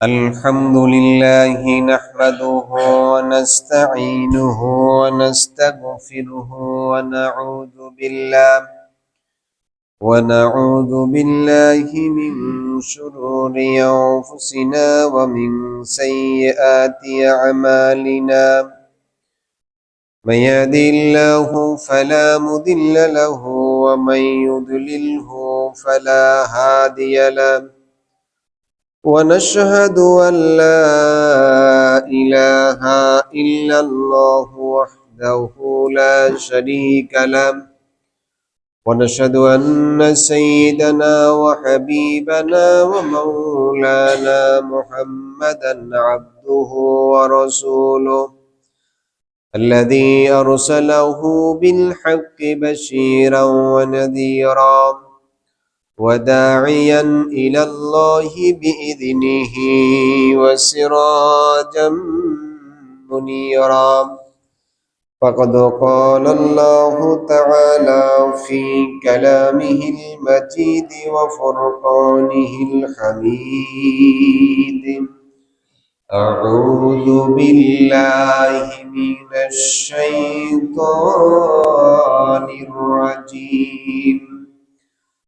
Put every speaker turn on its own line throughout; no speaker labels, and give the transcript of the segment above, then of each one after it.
الحمد لله نحمده ونستعينه ونستغفره ونعوذ بالله من شرور أنفسنا ومن سيئات أعمالنا. من يهده الله فلا مضل له ومن يضلله فلا هادي له. ونشهد أن لا إله إلا الله وحده لا شريك له. ونشهد أن سيدنا وحبيبنا ومولانا محمدا عبده ورسوله الذي أرسله بالحق بشيرا ونذيرا وداعيا إلى الله بإذنه وسراجا منيرا. فقد قال الله تعالى في كلامه المجيد وفرقانه الحميد: أعوذ بالله من الشيطان الرجيم.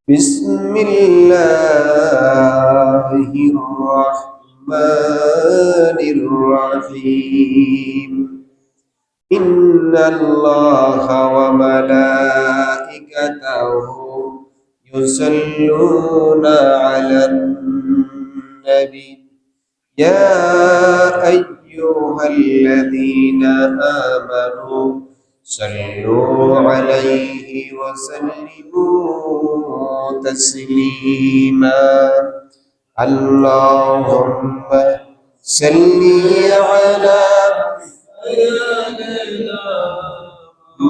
بسم الله الرحمن الرحيم. إن الله وملائكته يصلون على النبي يا أيها الذين آمنوا صلوا عليه وسلموا تسليما. اللهم صل على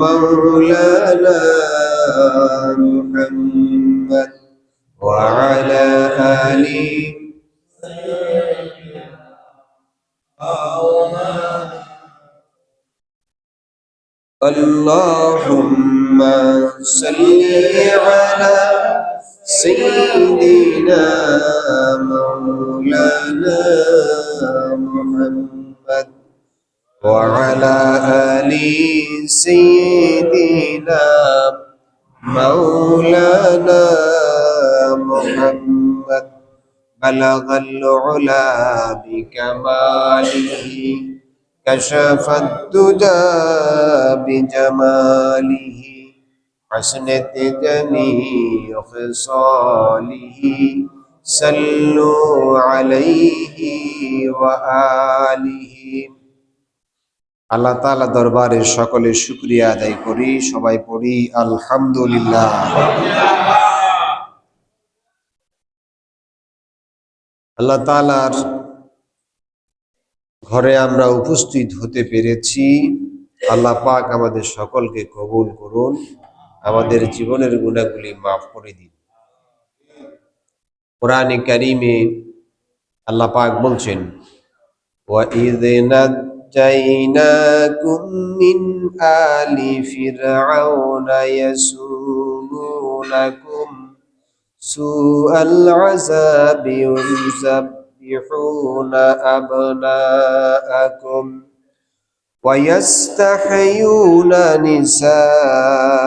مولانا محمد وعلى آله. اللهم صل على سيدنا مولانا محمد وعلى آل سيدنا مولانا محمد. بلغ العلا بكماله كشف الدجى بجماله حسنت جميع خصاله. صلوا عليه وآله। আল্লাহ তাআলা দরবারে সকলে শুকরিয়া আদায় করি, সবাই পড়ি আলহামদুলিল্লাহ। আল্লাহ তাআলার ঘরে আমরা উপস্থিত হতে পেরেছি। আল্লাহ পাক আমাদের সকলকে কবুল করুন, আমাদের জীবনের গুনাহগুলি মাফ করে দিন। কোরআনে কারীমে আল্লাহ পাক বলছেন, وَإِذْ نَجَّيْنَاكُمْ مِنْ آلِ فِرْعَوْنَ يَسُومُونَكُمْ سُوءَ الْعَذَابِ يُذَبِّحُونَ أَبْنَاءَكُمْ وَيَسْتَحْيُونَ نِسَاءَكُمْ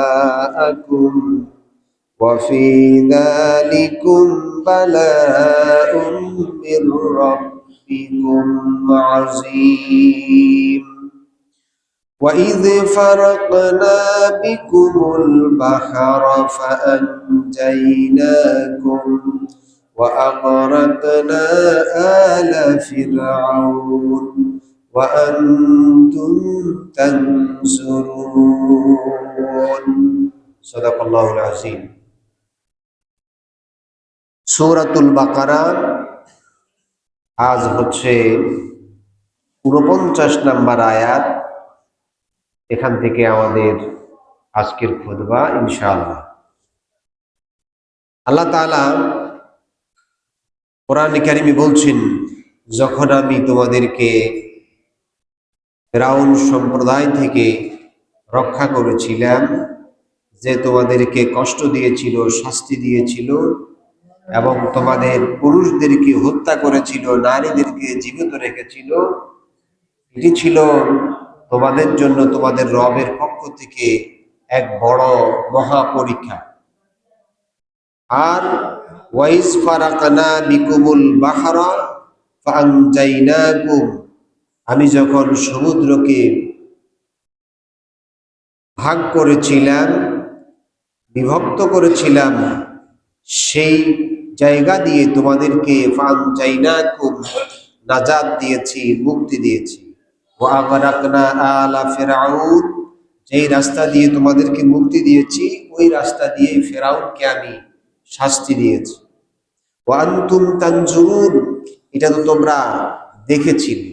وَفِي ذَلِكُمْ بَلَاءٌ مِّن رَّبِّكُمْ عَظِيمٌ. وَإِذْ فَرَقْنَا بِكُمُ الْبَحْرَ فَأَنجَيْنَاكُمْ وَأَغْرَقْنَا آلَ فِرْعَوْنَ وَأَنْتُمْ تَنْظُرُونَ। সাদাকাল্লাহুল আযীম। সূরাতুল বাকারা আজ হচ্ছে ৪৯ নম্বর আয়াত। এখান থেকে আমাদের আজকের খুতবা ইনশাআল্লাহ। আল্লাহ তাআলা কোরআনে কারীমে বলছেন, যখন আমি তোমাদেরকে ফিরআউন সম্প্রদায় থেকে রক্ষা করেছিলাম, যে তোমাদেরকে কষ্ট দিয়েছিল, শাস্তি দিয়েছিল, এবং তোমাদের পুরুষদেরকে হত্যা করেছিল, নারীদেরকে জীবিত রেখেছিল। এটি ছিল তোমাদের জন্য তোমাদের রবের পক্ষ থেকে এক বড় মহা পরীক্ষা। আর ওয়াইজ ফারাকনা বিকুমুল বাহরা ফাআনজাইনাকুম, আমি যখন সমুদ্রকে ভাগ করেছিলাম, বিভক্ত করেছিলাম, সেই জায়গা দিয়ে তোমাদেরকে ফাআনজাইনাকুম নাজাত দিয়েছি, মুক্তি দিয়েছি। ওয়া আগরাকনা আলা ফিরআউন, যেই রাস্তা দিয়ে তোমাদেরকে মুক্তি দিয়েছি ওই রাস্তা দিয়ে ফেরাউনকে আমি শাস্তি দিয়েছি। ওয়া আনতুম তানজুরুন, এটা তো তোমরা দেখেছিলে।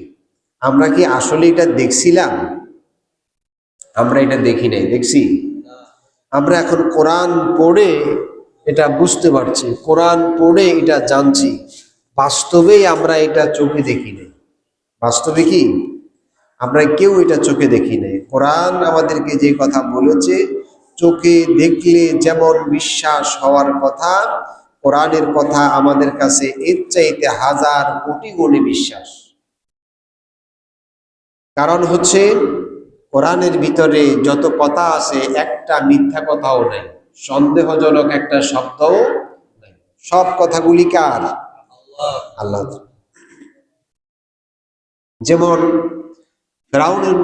আমরা কি আসলে এটা দেখছিলাম? আমরা এটা দেখি নাই, দেখছি? আমরা এখন কোরআন পড়ে এটা বুঝতে পারছি, কোরআন পড়ে এটা জানছি। বাস্তবেই আমরা এটা চোখে দেখি নাই। বাস্তবে কি আমরা কেউ এটা চোখে দেখি নাই। কোরআন আমাদেরকে যে কথা বলেছে, চোখে দেখলে যেমন বিশ্বাস হওয়ার কথা, কোরআনের কথা আমাদের কাছে এর চাইতে হাজার কোটি গুণে বিশ্বাস। কারণ হচ্ছে কোরআনের ভিতরে যত কথা আছে একটা মিথ্যা কথাও নেই, সন্দেহজনক একটা শব্দও নেই। সব কথাগুলি কার? আল্লাহ। যেমন ফেরাউনের,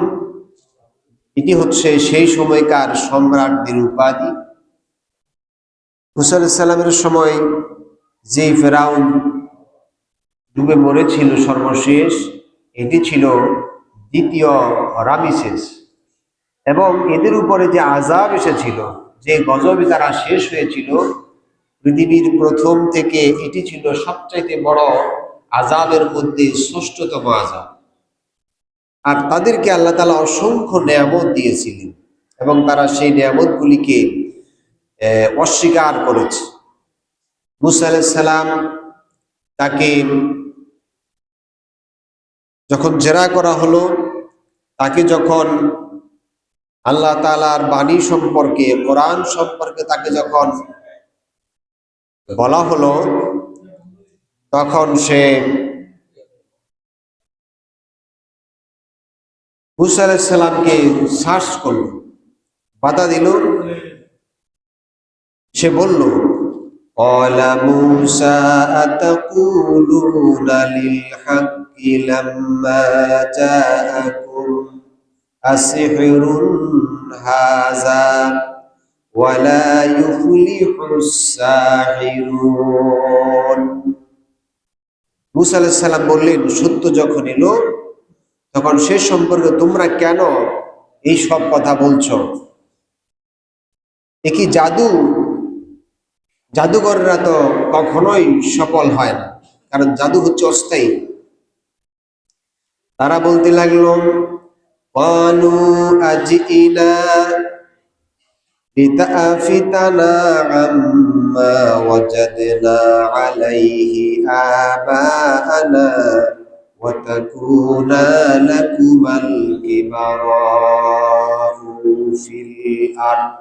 এটি হচ্ছে সেই সময়কার সম্রাটদের উপাধি। মুসা আলাইহিস সালামের সময় যে ফেরাউন ডুবে মরেছিল সর্বশেষ, এটি ছিল দ্বিতীয় রামিসেস। এবং এদের উপরে যে আযাব এসেছিল, যে গজবে তারা শেষ হয়েছিল, পৃথিবীর প্রথম থেকে এটি ছিল সবচাইতে বড় আযাবের মধ্যে ষষ্ঠতম আযাব। আর তাদেরকে আল্লাহ তাআলা অসংখ্য নেয়ামত দিয়েছিলেন এবং তারা সেই নেয়ামতগুলিকে অস্বীকার করেছে। মুসা আলাইহিস সালাম তাকে যখন জেরা করা হলো, তাকে যখন আল্লাহ তাআলার বাণী সম্পর্কে, কোরআন সম্পর্কে তাকে যখন বলা হলো, তখন সে মুসা আলাইহিস সালামকে সার্চ করল, বাধা দিল। সে বলল, ক্বালা মূসা আতাকুলুনা লিল হাক্কি লাম্মা জাআকুম আসিহরুন হাযা ওয়ালা ইউফলিহুস সাহিরুন। মূসা আলাইহিস সালাম বললেন, সত্য যখন এলো তখন সে সম্পর্কে তোমরা কেন এই সব কথা বলছো? এ কি জাদু? জাদুকররা তো কখনোই সফল হয় না, কারণ জাদু হচ্ছে অস্থায়ী। তারা বলতে লাগলো, ক্বালু আজিনা লিতাফিতানা আম্মা ওয়াজাদনা আলাইহি আবানা ওয়া তাকুনা লাকুমাল কিবারু ফিল আরদ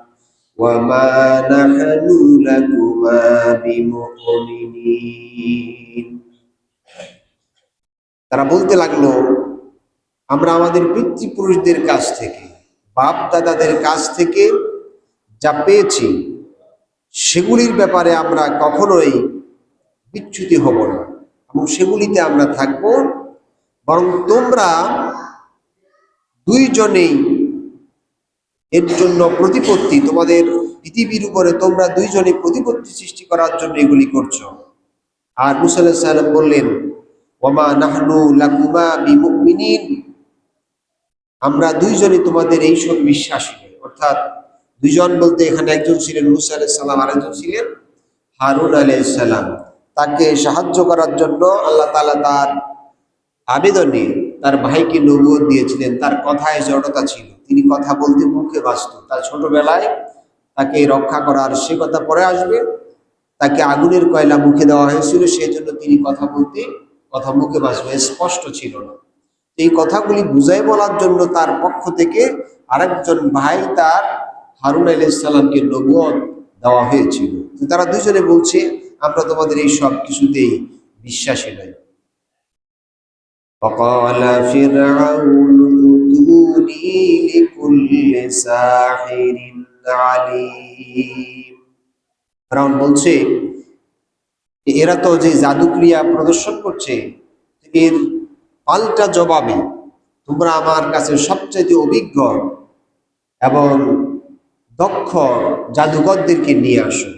ওয়া মা নাহনু লাকুমা বিমুমিনিন। তারা বলতে লাগলো, আমরা আমাদের পিতৃপুরুষদের কাছ থেকে, বাপ দাদাদের কাছ থেকে যা পেয়েছি সেগুলির ব্যাপারে আমরা কখনোই বিচ্যুতি হব না এবং সেগুলিতে আমরা থাকব। বরং তোমরা দুইজনেই এর জন্য প্রতিপত্তি, তোমাদের পৃথিবীর উপরে তোমরা দুইজনে প্রতিপত্তি সৃষ্টি করার জন্য এগুলি করছো। আর মূসা আলাইহিস সালাম বললেন, ওয়ামা নাহনু লাকুমা বিমুমিনিন, আমরা দুইজনে তোমাদের এই সব বিশ্বাসী নই। অর্থাৎ দুইজন বলতে এখানে একজন ছিলেন মূসা আলাইহিস সালাম, আরেকজন ছিলেন হারুন আলাইহিস সালাম। তাকে সাহায্য করার জন্য আল্লাহ তাআলা তার আবেদনে তার ভাইকে নবুয়ত দিয়েছিলেন। তার কথায় জড়তা ছিল, তিনি কথা বলতে মুখে বাঁচত। তার ছোটবেলায় তাকে রক্ষা করার, সে কথা পরে আসবে, তাকে আগুনের কয়লা মুখে দেওয়া হয়েছিল, সেই জন্য তিনি কথা বলতে, কথা মুখে বাঁচবে, স্পষ্ট ছিল না। এই কথাগুলি বুঝাই বলার জন্য তার পক্ষ থেকে আরেকজন ভাই তার হারুন আলাইহিস সালামকে নবুয়ত দেওয়া হয়েছিল। তারা দুইজনে বলছে, আমরা তোমাদের এই সব কিছুতেই বিশ্বাসী নই। وقال فرعون ائتوني لكل ساحر عليم। ফেরাউন বলছে এরা তো যে জাদুক্রিয়া প্রদর্শন করছে, এর পাল্টা জবাবে তোমরা আমার কাছে সবচেয়ে অভিজ্ঞ এবং দক্ষ জাদুকরদেরকে নিয়ে আসো।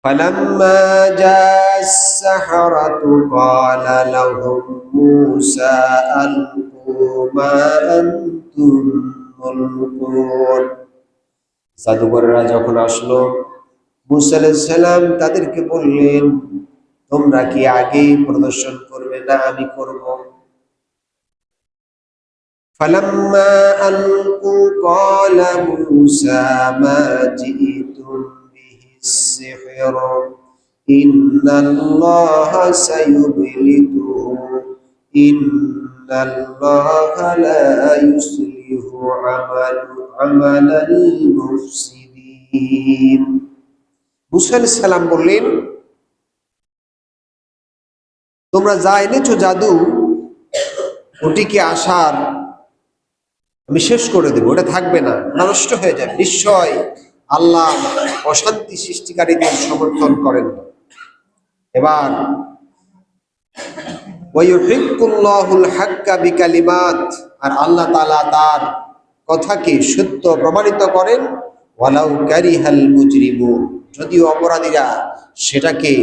فلما جاء السحرة قال لهم موسى ألقوا ما أنتم ملقون। জাদুকররা যখন আসলো, মুসা আলাইহিস সালাম তাদেরকে বললেন, তোমরা কি আগেই প্রদর্শন করবে না আমি করব? فلما ألقوا قال موسى ما جئتم به السحر إن الله سيبلته إن الله لا يصلح عمل المفسدين। মুসা আলাইহিস সালাম বললেন, তোমরা যা এনেছো জাদু, ওটিকে আসার আমি শেষ করে দেবো, ওটা থাকবে না, নষ্ট হয়ে যাবে। নিশ্চয় আল্লাহ অশান্তি সৃষ্টিকারীদের সমর্থন করেন না। এবার ওয়ায়ুহিক্কুল্লাহুল হাক্কা বিকালিমাত, আর আল্লাহ তাআলা তার কথাকে সত্য প্রমাণিত করেন। ওয়ালাউ কারিহাল মুজরিমুন, যদিও অপরাধীরা সেটাকে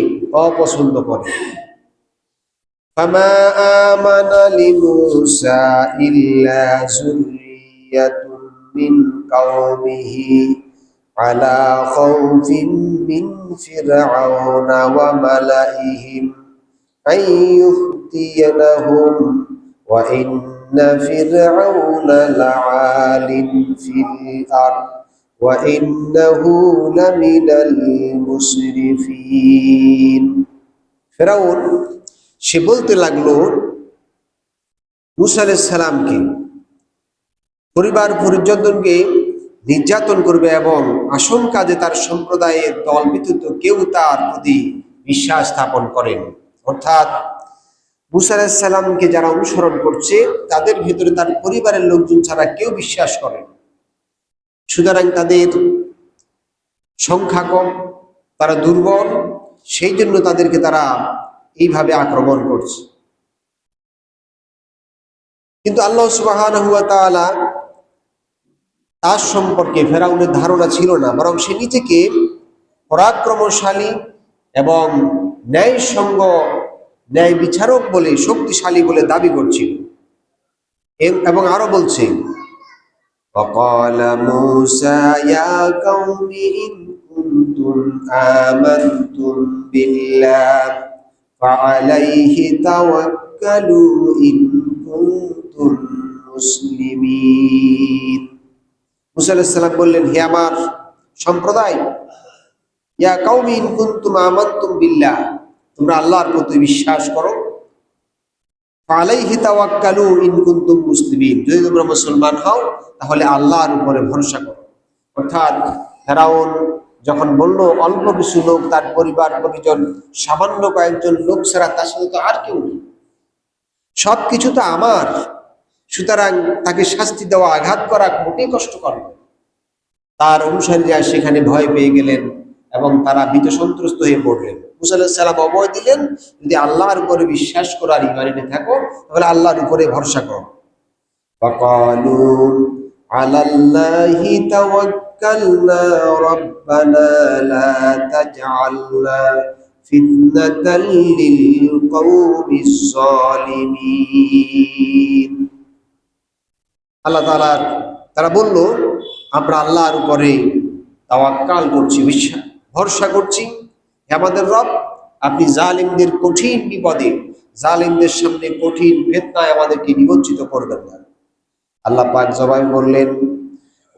অপছন্দ করে। ফামা আমানা লিমূসা ইল্লা যুররিয়াতুম মিন কওমিহি আলা খাউফিন মিন ফিরআউনা ওয়া মালাইহিম আন ইফতিয়ানাহুম ওয়া ইন্না ফিরআউনা লাআলিন ফিল আরদ ওয়া ইন্নাহু লামিনাল মুসরিফিন। ফিরআউন সে বলতে লাগলো মুসা আলাইহিস সালামকে, পরিবার পরিজনকে নির্যাতন করবে এবং আশঙ্কা যে তার সম্প্রদায়ের দল ব্যতীত কেউ তার প্রতি বিশ্বাস স্থাপন করেন। অর্থাৎ মুসা আলাইহিস সালামকে যারা অনুসরণ করছে তাদের ভিতরে তার পরিবারের লোকজন ছাড়া কেউ বিশ্বাস করেন। সুতরাং তাদের সংখ্যা কম, তারা দুর্বল, সেই জন্য তাদেরকে তারা এইভাবে আক্রমণ করছে। কিন্তু আল্লাহ সুবহানাহু ওয়া তাআলা তার সম্পর্কে ফেরাউনের ধারণা ছিল না, বরং সে নিজেকে পরাক্রমশালী এবং ন্যায়সঙ্গ ন্যায় বিচারক বলে, শক্তিশালী বলে দাবি করছিল। এবং আরো বলছে, وقال موسى يا قوم إن كنتم آمنتم بالله فعليه توكلوا إن كنتم মুসলিমিন। মুসা আলাইহিস সালাম বললেন, হে আমার সম্প্রদায়, ইয়া কাউমি ইন কুনতুম আমানতুম বিল্লাহ, তোমরা আল্লাহর প্রতি বিশ্বাস করো। ফালাইহি তাওয়াক্কালু ইন কুনতুম মুসলিমিন, যদি তোমরা মুসলমান হও তাহলে আল্লাহর উপরে ভরসা করো। অর্থাৎ ফেরাউন যখন বলল অল্প কিছু লোক, তার পরিবার পরিজন, সামান্য কয়েকজন লোক ছাড়া তার সাথে তো আর কেউ নেই, সবকিছু তো আমার, সুতরাং তাকে শাস্তি দেওয়া, আঘাত করা মোটেই কষ্টকর নয়। তার অনুসারীরা সেখানে ভয় পেয়ে গেলেন এবং তারা ভীত সন্ত্রস্ত হয়ে পড়লেন। মুসা আলাইহিস সালাম অভয় দিলেন, যদি আল্লাহর উপরে বিশ্বাস করো আর ঈমান এনে থাকো তাহলে আল্লাহর উপরে ভরসা করো। ফাকালু আলাল্লাহি তাওয়াক্কালনা রাব্বানা লা তাজআলনা ফিতনাতাল লিল কওমিজ জালিমিন। আল্লাহ তাআলা, তারা বলল, আমরা আল্লাহর উপরে তাওয়াক্কাল করছি, বিশ্বাস ভরসা করছি, হে আমাদের রব, আপনি জালিমদের কঠিন বিপদে, জালিমদের সামনে কঠিন ফিতনায় আমাদেরকে নিমজ্জিত করবেন না। আল্লাহ পাক জবাবে বললেন,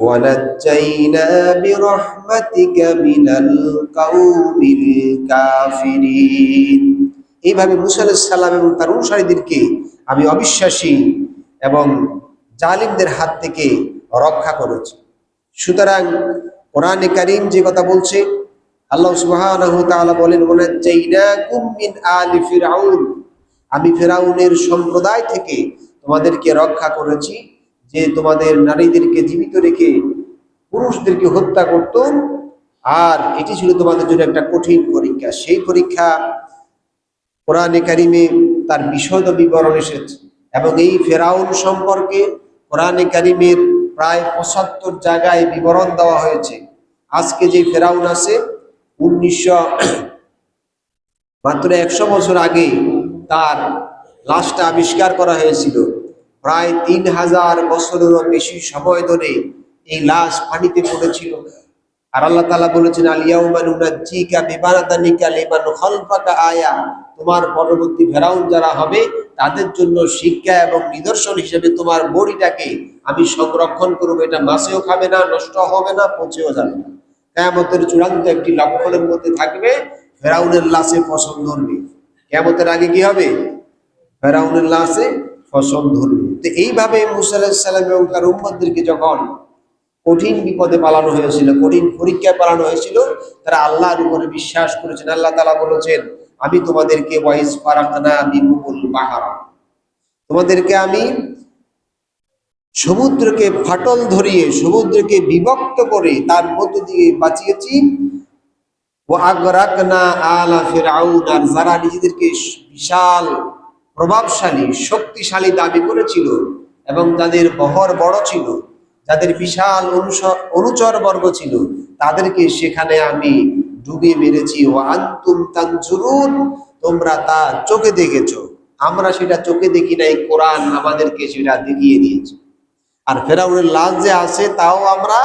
ওয়ানাজ্জাইনা বিরহমাতিকা মিনাল কাওমিল কাফিরিন। এইভাবে মুসা আলাইহিস সালাম এবং তার অনুসারীদেরকে আমি অবিশ্বাসী এবং জালিমদের হাত থেকে রক্ষা করেছি। সুতরাং কোরআনে কারীম যে কথা বলছে, আল্লাহ সুবহানাহু ওয়া তাআলা বলেন, ওয়ানাজ্জাইনাকুম মিন আলি ফিরআউন, আমি ফিরআউনের সম্প্রদায় থেকে তোমাদেরকে রক্ষা করেছি, যে তোমাদের নারীদেরকে জীবিত রেখে পুরুষদেরকে হত্যা করত। আর এটি ছিল তোমাদের জন্য একটা কঠিন পরীক্ষা। সেই পরীক্ষা কোরআনে কারিমে তার বিশদ বিবরণ এসেছে, এবং এই ফেরাউন সম্পর্কে কোরআনে কারিমের প্রায় ৭৫ জায়গায় বিবরণ দেওয়া হয়েছে। আজকে যে ফেরাউন আছে, ১০০ বছর আগে তার লাশটা আবিষ্কার করা হয়েছিল। প্রায় ৩,০০০ বছরেরও বেশি সময় ধরে এই লাশ পানিতে পড়েছিল। আর আল্লাহ তাআলা বলেছেন, আল-ইয়াউমা নুনাজ্জিকা বিবাদানিকা লিমান খালফাকা আয়া, তোমার পরবর্তী ফেরাউন যারা হবে তাদের জন্য শিক্ষা এবং নিদর্শন হিসেবে তোমার বডিটাকে আমি সংরক্ষণ করব। এটা মাছেও খাবে না, নষ্ট হবে না, পচেও যাবে না। কিয়ামতের চূড়ান্ত একটি লক্ষণের মধ্যে থাকবে ফেরাউনের লাশে ফসল ধরবে। কিয়ামতের আগে কি হবে? ফেরাউনের লাশে ফসল ধরবে। তো এইভাবে মুসা আলাইহিস সালাম এবং তার উম্মতদেরকে যখন কঠিন বিপদে পালানো হয়েছিল, কঠিন পরীক্ষায় পালানো হয়েছিল, তারা আল্লাহর উপরে বিশ্বাস করেছেন। আল্লাহ তাআলা বলেছেন, আমি তোমাদেরকে ওয়াইজ ফারাকনা বিকুমুল বাহারা, তোমাদেরকে আমি সমুদ্রকে ফাটল ধরিয়ে, সমুদ্রকে বিভক্ত করে তার মধ্য দিয়ে বাঁচিয়েছি। ও আগরাকনা আলা ফিরআউন, আর যারা নিজেদেরকে বিশাল প্রভাবশালী শক্তিশালী দাবি করেছিল এবং যাদের বহর বড় ছিল, যাদের বিশাল অনুচর বর্গ ছিল, তাদেরকে সেখানে আমি ডুবিয়ে মেরেছি। ও আনতুম তানজুরুন, তোমরা তা চোখে দেখেছো, আমরা সেটা চোখে দেখি নাই, কোরআন আমাদেরকে সেটা দেখিয়ে দিয়েছে। আর ফেরাউনের লাশ যে আছে তাও আমরা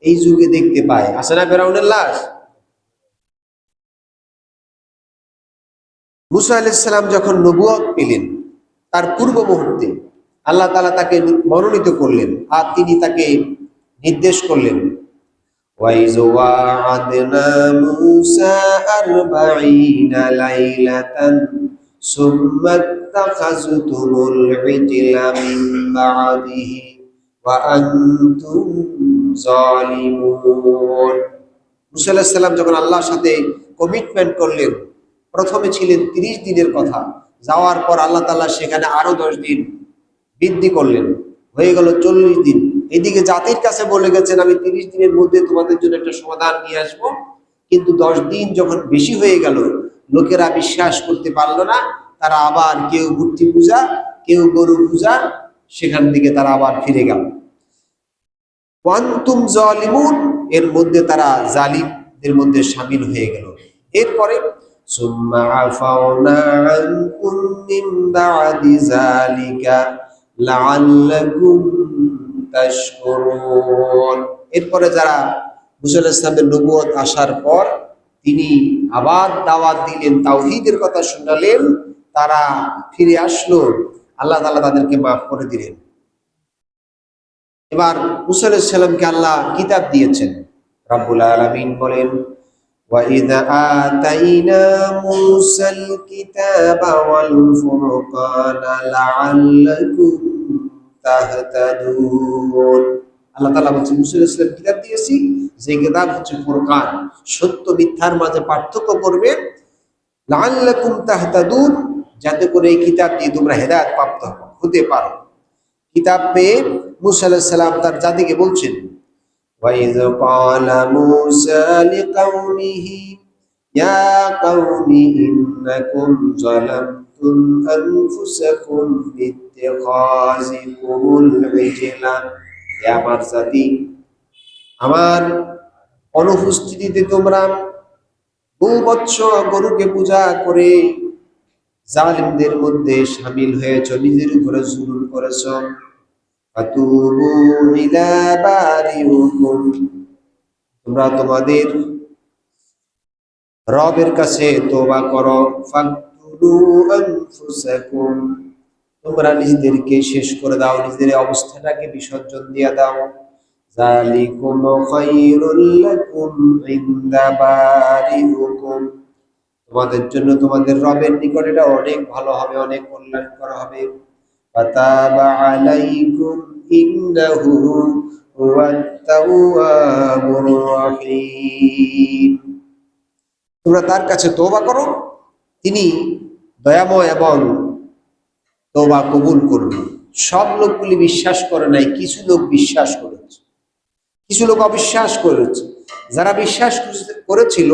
এই যুগে দেখতে পাই, আছে না ফেরাউনের লাশ? মুসা আলাইহিস সালাম যখন নবুয়ত পেলেন, তার পূর্ব মুহূর্তে আল্লাহ তাআলা তাকে মনোনীত করলেন, আর তিনি তাকে নির্দেশ করলেন, ওয়াইজ ওয়া'আদনা মূসা ৪০ লাইলাতান সুম্মা ইত্তাখাযতুমুল ইজলা মিন বা'দিহি ওয়া আনতুম যালিমুন। মুসা আলাইহিস সালাম যখন আল্লাহর সাথে কমিটমেন্ট করলেন, প্রথমে ছিলেন ৩০ দিনের কথা, যাওয়ার পর আল্লাহ তাআলা সেখানে আরো ১০ দিন বৃদ্ধি করলেন, হয়ে গেল ৪০ দিন। এদিকে জাতির কাছে বলে গেছেন, আমি ৩০ দিনের মধ্যে তোমাদের জন্য একটা সমাধান নিয়ে আসবো। কিন্তু ১০ দিন যখন বেশি হয়ে গেল, লোকেরা বিশ্বাস করতে পারলো না। তারা আবার কেউ মূর্তি পূজা, কেউ গরু পূজা, সেখান থেকে তারা আবার ফিরে গেল। ওয়ান্তুম যালিমুন, এর মধ্যে তারা জালিমদের মধ্যে শামিল হয়ে গেল। এরপরে সুম্মা আফাওনা আনকুম মিন বা'দি যালিকা লাআল্লাকুম তাশকুরুন। এরপরে যারা মুসা আলাইহিস সালামের নবুয়ত আসার পর তিনি আবার দাওয়াত দিলেন, তাওহীদের কথা শোনালেন, তারা ফিরে আসলো, আল্লাহ তাআলা তাদেরকে মাফ করে দিলেন। এবার মুসা আলাইহিস সালামকে আল্লাহ কিতাব দিয়েছেন। রব্বুল আলামিন বলেন, وَإِذْ آتَيْنَا مُوسَى الْكِتَابَ وَالْفُرْقَانَ لَعَلَّكُمْ تَهْتَدُونَ। আল্লাহ তাআলা বলছেন, মুসা আলাইহিস সালাম কিতাব দিয়েছি, যে কিতাব হচ্ছে ফুরকান, সত্য মিথ্যার মাঝে পার্থক্য করবে। লাআল্লাকুম তাহতাদুন, যাতে করে এই কিতাব দিয়ে তোমরা হেদায়েত প্রাপ্ত হতে পারো। কিতাব পেয়ে মুসা আলাইহিস সালাম তার জাতিকে বলছেন, وَإِذْ قَالَ مُوسَى لِقَوْمِهِ يَا قَوْمِ إِنَّكُمْ ظَلَمْتُمْ أَنفُسَكُمْ بِاتِّخَاذِكُمُ الْعِجْلَ, হে আমার জাতি, আমার অনুপস্থিতিতে তোমরা বহু বৎসর গরুকে পূজা করে জালিমদের মধ্যে শামিল হয়েছ, নিজের উপরে জুলুম করেছ। ফাতুবু ইলা বারিউকুম, তোমরা তোমাদের রবের কাছে তওবা করো। ফাকতুলু আনফুসাকুম, তোমরা নিজেদেরকে শেষ করে দাও, নিজেদের অবস্থাটাকে বিসর্জন দিয়ে দাও। যালিকুম খায়রুল লাকুম ইনদা বারিউকুম, তোমাদের জন্য তোমাদের রবের নিকট এটা অনেক ভালো হবে, অনেক কল্যাণকর হবে। ফাতাবা আলাইকুম ইন্নাহু হুয়াত তাওয়াবুর রহিম, তোমরা তার কাছে তওবা করো, তিনি দয়াময় এবং তওবা কবুল করবেন। সব লোকগুলি বিশ্বাস করে নাই, কিছু লোক বিশ্বাস করেছে, কিছু লোক অবিশ্বাস করেছে। যারা বিশ্বাস করেছিল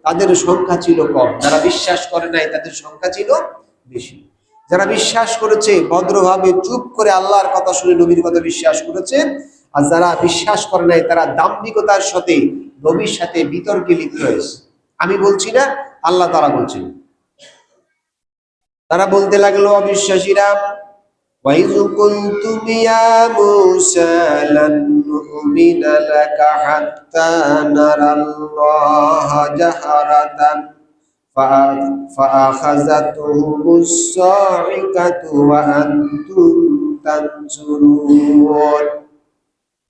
তাদের সংখ্যা ছিল কম, যারা বিশ্বাস করে নাই তাদের সংখ্যা ছিল বেশি। যারা বিশ্বাস করেছে ভদ্রভাবে চুপ করে আল্লাহর কথা শুনে নবীর কথা বিশ্বাস করেছে, আর যারা বিশ্বাস করে নাই তারা দাম্ভিকতার সাথে নবীর সাথে বিতর্কে লিপ্ত হয়েছে। আমি বলছি না, আল্লাহ তাআলা বলছেন। তারা বলতে লাগলো অবিশ্বাসীরা, وَإِذْ قُلْتُمْ يَا مُوسَى لَن نُّؤْمِنَ لَكَ حَتَّى نَرَى اللَّهَ جَهْرَةً فَأَخَذَتْهُمُ الصَّاعِقَةُ وَأَنْتُمْ تَنظُرُونَ।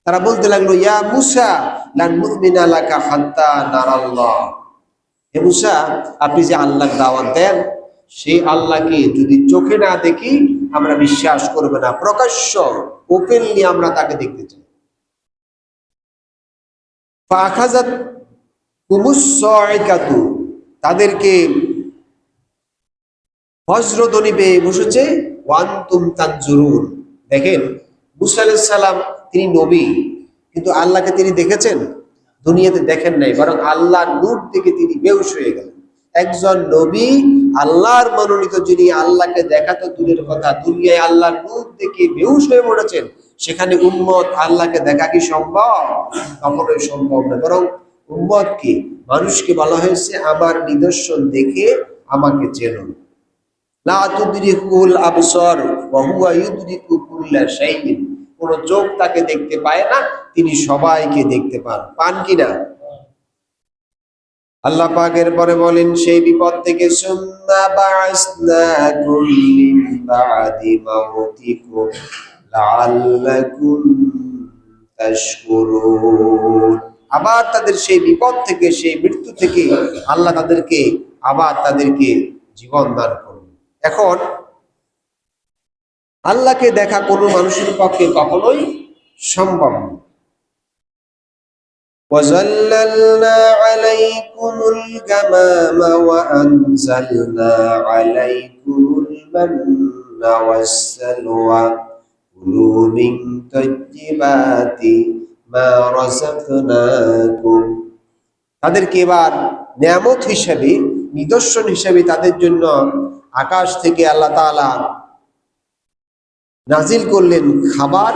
তারা বলতে লাগলো, ইয়া মূসা লান নুমিনা লাকা হাত্তা নারাল্লাহ, হে মূসা, আপনি যে আল্লাহর দাওয়াত দেন, সেই আল্লাহকে যদি চোখে না দেখি আমরা বিশ্বাস করব না, প্রকাশ্য ওপেনলি আমরা তাকে দেখতে চাই। ফাখাযাত কুমুস সাইকাতু, তাদেরকে বজ্রধ্বনি পেয়ে বসেছে, ওয়ান্তুম তানজুরুন। দেখেন, মূসা আলাইহিস সালাম তিনি নবী, কিন্তু আল্লাহকে তিনি দেখেছেন? দুনিয়াতে দেখেন নাই, বরং আল্লাহর নূর থেকে তিনি বেহুশ হয়ে গেলেন। একজন নবী, আল্লাহর মনোনীত, যিনি আল্লাহকে দেখা তো দূরের কথা, দুনিয়ায় আল্লাহর নূর দেখে বেহুশ হয়ে পড়েছেন, সেখানে উম্মত আল্লাহকে দেখা কি সম্ভব? কখনোই সম্ভব না। বরং উম্মতকে, মানুষকে বলা হয়েছে আমার নিদর্শন দেখে আমাকে চেনো। লা তুদরিকুল আবসার ওয়া হুয়া ইউদরিকু কুল্লা শাইইন, কোন চোখ তাকে দেখতে পায় না, তিনি সবাইকে দেখতে পান। পান কিনা? আল্লাহ পাক এরপরে বলেন সেই বিপদ থেকে, সুম্মা বা'আসনাকুম মিন বা'দি মাউতিকুম লাআল্লাকুম তাশকুরুন। আবার তাদের সেই বিপদ থেকে, সেই মৃত্যু থেকে আল্লাহ তাদেরকে আবার জীবন দান করবেন। এখন আল্লাহকে দেখা কোনো মানুষের পক্ষে কখনোই সম্ভব নয়। وَظَلَّلْنَا عَلَيْكُمُ الْغَمَامَ وَأَنزَلْنَا عَلَيْكُمُ الْمَنَّ وَالسَّلْوَىٰ كُلُوا مِن طَيِّبَاتِ مَا رَزَقْنَاكُمْ। তাদেরকে এবার নিয়ামত হিসেবে, নিদর্শন হিসেবে তাদের জন্য আকাশ থেকে আল্লাহ তাআলা নাজিল করলেন খাবার,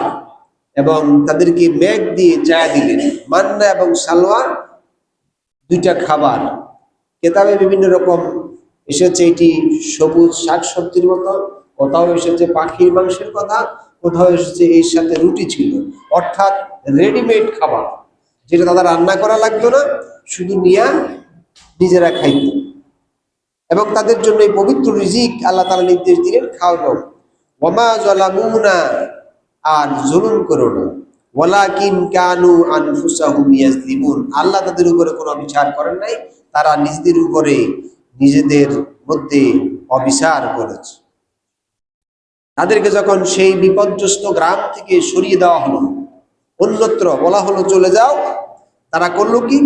এবং তাদেরকে মেঘ দিয়ে চায়া দিলেন। মান্না এবং সালওয়া দুইটা খাবার। কেতাবে বিভিন্ন রকম এসেছে এটি সবুজ শাকসবজির মতো, কোথাও এসেছে পাখির মাংসের কথা, কোথাও এসেছে এর সাথে রুটি ছিল, অর্থাৎ রেডিমেড খাবার, যেটা তাদের রান্না করা লাগতো না, শুধু নিয়া নিজেরা খাইত। এবং তাদের জন্য এই পবিত্র রিজিক আল্লাহ তাআলা নির্দেশ দিলেন, খাও। ওয়ামা যালামুনা, আর জুলুম করো না, ওয়ালাকিন কানু আনফুসাহুম ইয়াজলিমুন, আল্লাহ তাদের উপরে কোনো বিচার করেন নাই, তারা নিজেদের উপরে নিজেদের মধ্যে অবিচার করেছে। তাদেরকে যখন সেই বিপর্যস্ত গ্রাম থেকে সরিয়ে দেওয়া হলো, অন্যত্র বলা হলো চলে যাও, তারা করলো কি?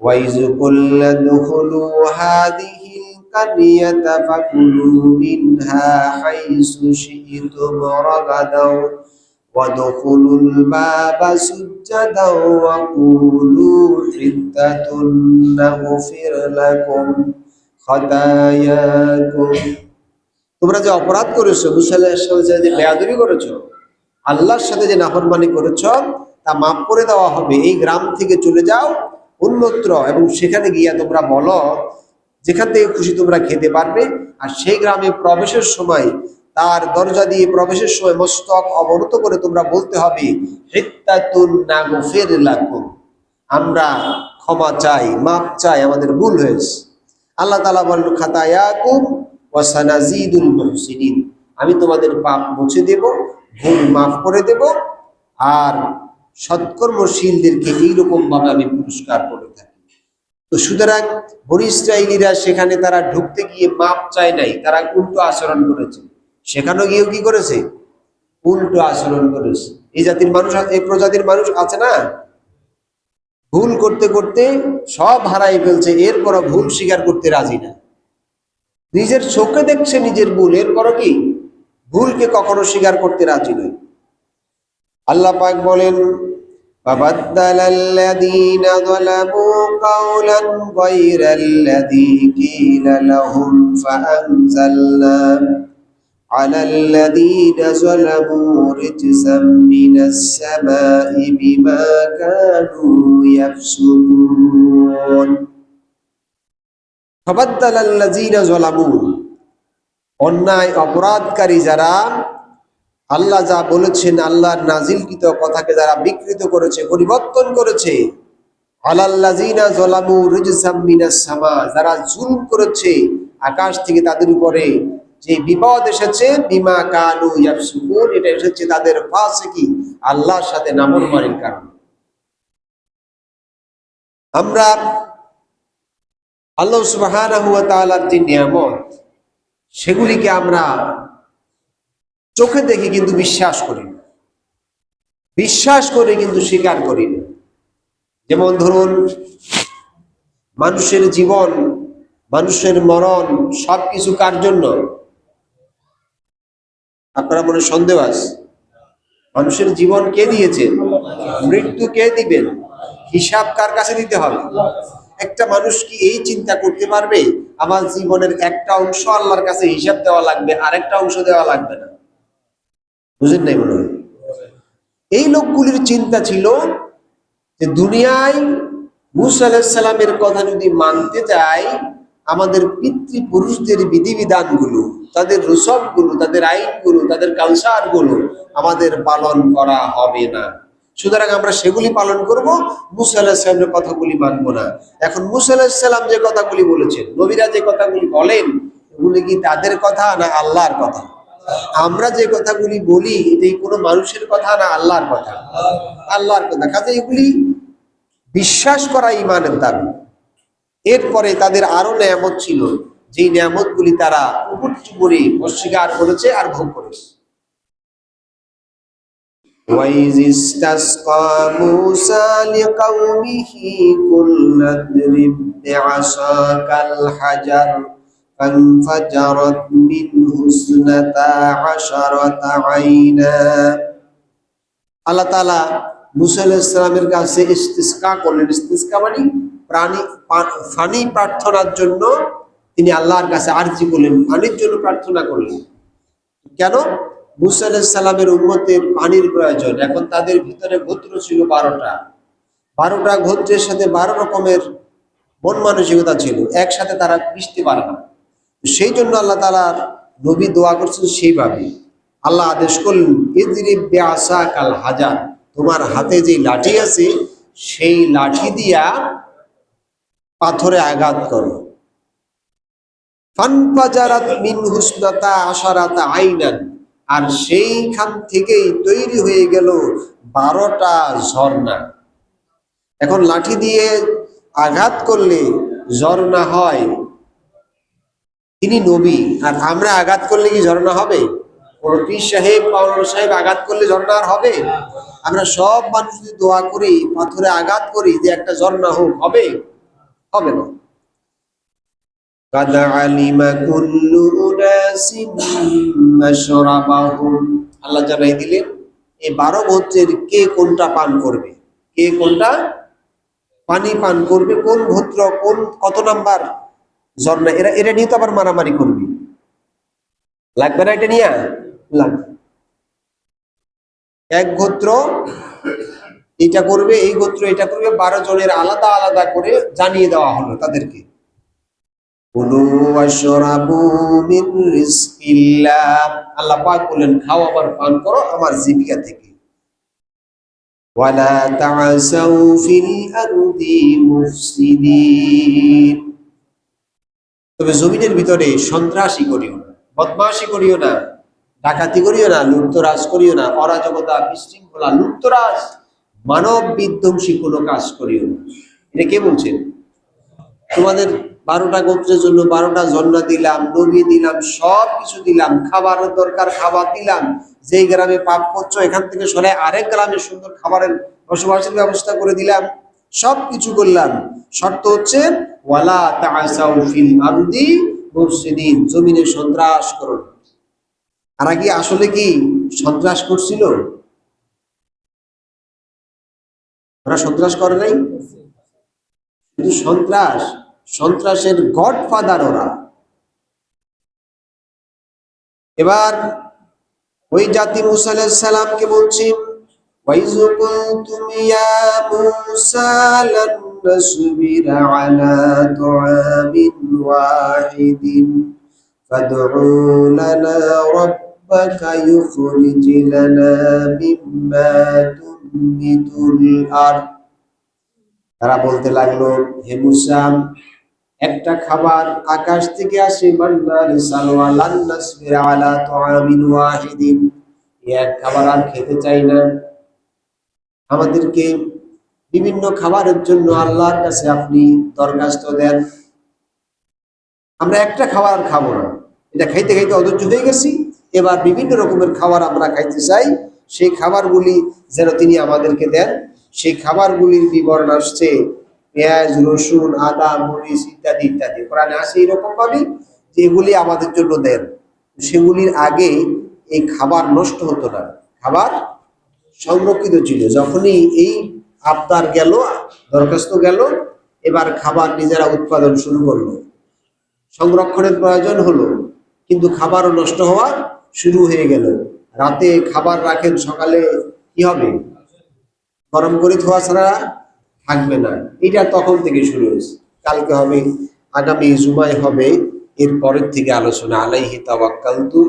ওয়াইজ কুল্লা দুখুলু হাদিহিল কারিয়াতা ফাকুলু মিনহা হাইসু শি'তুম রাগাদাও ওয়াদখুলুল বাবা সুজ্জাদাও ওয়া কুলু হিদ্দাতুন নাগফির লাকুম খাতায়াকুম। তোমরা যে অপরাধ করেছো, মুসা আলাইহিস সালামের সাথে যে বেয়াদবি করেছো, আল্লাহর সাথে যে নাফরমানি করেছো, তা মাফ করে দেওয়া হবে। এই গ্রাম থেকে চলে যাও অন্যত্র, এবং সেখানে গিয়া তোমরা বলো, যেখান থেকে খুশি তোমরা খেতে পারবে। আর সেই গ্রামে প্রবেশের সময়, তার দরজা দিয়ে প্রবেশের সময় মস্তক অবনত করে তোমরা বলতে হবে, হিত্তাতুন নাগফির লাকুম, আমরা ক্ষমা চাই, মাপ চাই, আমাদের ভুল হয়েছে। আল্লাহ তাআলা বলেন, খাতায়াকুম ওয়া সানাজিদুল মুহসিনিন, আমি তোমাদের পাপ মুছে দেব, ভুল মাফ করে দেব, আর সৎকর্মশীলদেরকে এইরকম ভাবে আমি পুরস্কার করে থাকি। তো সুতরাং বনী ইসরাঈলীরা সেখানে তারা ঢুকতে গিয়ে মাপ চায় নাই, তারা উল্টো আচরণ করেছে। সেখানে গিয়েও কি করেছে? উল্টো আচরণ করেছে। এই জাতির মানুষ, এই প্রজাতির মানুষ আছে না, ভুল করতে করতে সব হারাই ফেলছে, এরপরও ভুল স্বীকার করতে রাজি না। নিজের চোখে দেখছে নিজের ভুল, এরপরও কি ভুলকে কখনো স্বীকার করতে রাজি নয়। আল্লাহ পাক বলেন, فبدل الذين ظلموا قولا غير الذي قيل لهم فأنزلنا على الذين ظلموا رجزا من السماء بما كانوا يفسقون فبدل الذين ظلموا অন্যায় অপরাধকারী যারা আল্লাহ যা বলেছেন আল্লাহর নাজিলকৃত কথাকে যারা বিকৃত করেছে, পরিবর্তন করেছে, আলাল্লাযিনা যালামু রিজসাম মিনাস সামা, যারা জুলুম করেছে আকাশ থেকে তাদের উপরে যে বিপদ এসেছে, বিমা কানু ইয়াফসুকুন, এটা এসেছে তাদের ফাসিকি, আল্লাহর সাথে নাফরমানির কারণে। আমরা আল্লাহ সুবহানাহু ওয়া তাআলার যে নিয়ামত, সেগুলিকে আমরা চোখে দেখি কিন্তু বিশ্বাস করি না, বিশ্বাস করে কিন্তু স্বীকার করি না। যেমন ধরুন, মানুষের জীবন, মানুষের মরণ সবকিছু কার জন্য? আপনারা মনে সন্দেহ আছে? মানুষের জীবন কে দিয়েছেন? মৃত্যু কে দিবেন? হিসাব কার কাছে দিতে হবে? একটা মানুষ কি এই চিন্তা করতে পারবে আমার জীবনের একটা অংশ আল্লাহর কাছে হিসাব দেওয়া লাগবে, আরেকটা অংশ দেওয়া লাগবে না? বুঝেন নাই মনে হয়? এই লোকগুলির চিন্তা ছিল যে দুনিয়ায় মুসা আলাইহিস সালামের কথা যদি মানতে যাই, আমাদের পিতৃপুরুষদের বিধিবিধানগুলো, তাদের রুসবগুলো, তাদের আইনগুলো, তাদের কালচারগুলো আমাদের পালন করা হবে না। সুতরাং আমরা সেগুলি পালন করব, মুসা আলাইহিস সালামের কথাগুলি মানব না। এখন মুসা আলাইহিস সালাম যে কথাগুলি বলেছেন, নবীরা যে কথাগুলি বলেন, এগুলি কি তাদের কথা না আল্লাহর কথা? আমরা যে কথাগুলি বলি এটাই কোনো মানুষের কথা না আল্লাহর কথা? আল্লাহর কথা। কাজে এগুলি বিশ্বাস করা ঈমানের দাবি। এরপরে তাদের আরো নিয়ামত ছিল, যেই নিয়ামতগুলি তারা উপরে অস্বীকার করেছে আর ভোগ করেছে। وَإِذِ اسْتَسْقَى مُوسَى لِقَوْمِهِ قُلْنَا اضْرِب بِّعَصَاكَ الْحَجَرَ فَانفَجَرَتْ مِنْهُ اثْنَتَا عَشْرَةَ عَيْنًا। আল্লাহ তাআলা মুসা আলাইহিস সালামের কাছে ইস্তিসকা করলেন। ইস্তিসকা মানে পানি প্রার্থনার জন্য তিনি আল্লাহর কাছে আরজি করলেন, পানির জন্য প্রার্থনা করলেন। কেন? মুসা আলাইহিস সালামের উম্মতের পানির প্রয়োজন। এখন তাদের ভিতরে গোত্র ছিল 12টা। 12টা গোত্রের সাথে 12 রকমের মন মানসিকতা ছিল, একসাথে তারা মিশতে পারে না। সেই জন্য আল্লাহ তাআলার নবী দোয়া করছেন সেইভাবে। আল্লাহ আদেশ করলেন, ইদরিব বিআসাকাল হাজার, তোমার হাতে যে লাঠি আছে সেই লাঠি দিয়া পাথরে আঘাত করো। ফানফাজারাত মিনহু ইসনাতা আশারাতা আইনান, আর সেইখান থেকেই তৈরি হয়ে গেল 12টা ঝর্ণা। এখন লাঠি দিয়ে আঘাত করলে ঝর্ণা হয়, তিনি নবী, আর আমরা আঘাত করলে কি ঝর্ণা হবে? কোন পীর সাহেব, মাওলানা সাহেব আঘাত করলে ঝর্ণা আর হবে? আমরা সব মানুষ যদি দোয়া করি, পাথরে আঘাত করি যে একটা ঝর্ণা হোক, হবে? হবে না। কাদ আলিমা কুল্লু উনাসিন মাশরাবাহুম, আল্লাহ জানাই দিলেন এই 12 গোত্রের কে কোনটা পান করবে, কে কোনটা পানি পান করবে, কোন গোত্র কোন কত নাম্বার ঝর্ণা, এরা নিয়ে তো আবার মারামারি করবে, লাগবে না? এটা নিয়ে লাগবে। এক গোত্র এটা করবে, এই গোত্র এটা করবে, 12 জনের আলাদা আলাদা করে জানিয়ে দেওয়া হলো তাদেরকে। কুলু ওয়াশরাবু মিন রিজকিল্লাহ, আল্লাহ পাক বলেন খাও আবার পান করো আমার জীবিকা থেকে। ওয়ালা তা'সাউ ফিল আরদি মুফসিদিন, তবে জমিনের ভিতরে সন্ত্রাসী করিও না, বদমাশি করিও না, ডাকাতি করিও না, লুটতরাজ করিও না, অরাজকতা, বিশৃঙ্খলা, লুটতরাজ, মানব বিধ্বংসী কোনো কাজ করিও না। এটা কে বলছেন? তোমাদের 12টা গোত্রের জন্য 12টা ঝর্ণা দিলাম, নবী দিলাম, সব কিছু দিলাম, খাবারের দরকার খাবার দিলাম, যেই গ্রামে পাপ করছো এখান থেকে সরে আরেক গ্রামে সুন্দর খাবারের বসবাসের ব্যবস্থা করে দিলাম, সব কিছু করলাম, শর্ত হচ্ছে ওয়ালা তাআসাউ ফিল আরদি মুফসিদিন, জমিনে সন্ত্রাস করো না। তারা কি আসলে কি সন্ত্রাস করছিল? ওরা সন্ত্রাস করে নাই, কিন্তু সন্ত্রাসের গডফাদার ওরা। এবার ওই জাতি মুসা আলাইহিস সালামকে বলছি, وَإِذْ قُلْتُمْ يَا مُوسَى لَن نَّصْبِرَ عَلَىٰ طَعَامٍ وَاحِدٍ فَادْعُ لَنَا رَبَّكَ يُخْرِجْ لَنَا مِمَّا تُنبِتُ الْأَرْضُ। তারা বলতে লাগলো, হে মুসা, একটা খাবার আকাশ থেকে আসে, মান্না রিসালওয়া, লান নাসবিরা আলা তাআমিন ওয়াহিদিন, এক খাবার আর খেতে চাই না, আমাদেরকে বিভিন্ন খাবারের জন্য আল্লাহর কাছে আপনি দরখাস্ত দেন, আমরা একটা খাবার আর খাবো না, এটা খাইতে খাইতে অধৈর্য হয়ে গেছি, এবার বিভিন্ন রকমের খাবার আমরা খাইতে চাই, সেই খাবারগুলি যেন তিনি আমাদেরকে দেন। সেই খাবারগুলির বিবরণ আসছে পেঁয়াজ, রসুন, আদা, মরিচ ইত্যাদি ইত্যাদি, কোরআনে আসে এরকম ভাবে যে এগুলি আমাদের জন্য দেন। সেগুলির আগে এই খাবার নষ্ট হতো না, খাবার সংরক্ষিত ছিল। যখনই এই আবদার গেল, দরখাস্ত গেল, এবার খাবার নিজেরা উৎপাদন শুরু করলো, সংরক্ষণের প্রয়োজন হলো, কিন্তু খাবারও নষ্ট হওয়া শুরু হয়ে গেল। রাতে খাবার রাখেন, সকালে কি হবে? গরম করে ধোয়া ছাড়া থাকবে না। এটা তখন থেকে শুরু হয়েছে। কালকে হবে, আগামী জুমায় হবে এর পরের থেকে আলোচনা। আলাইহি তাওয়াক্কালতু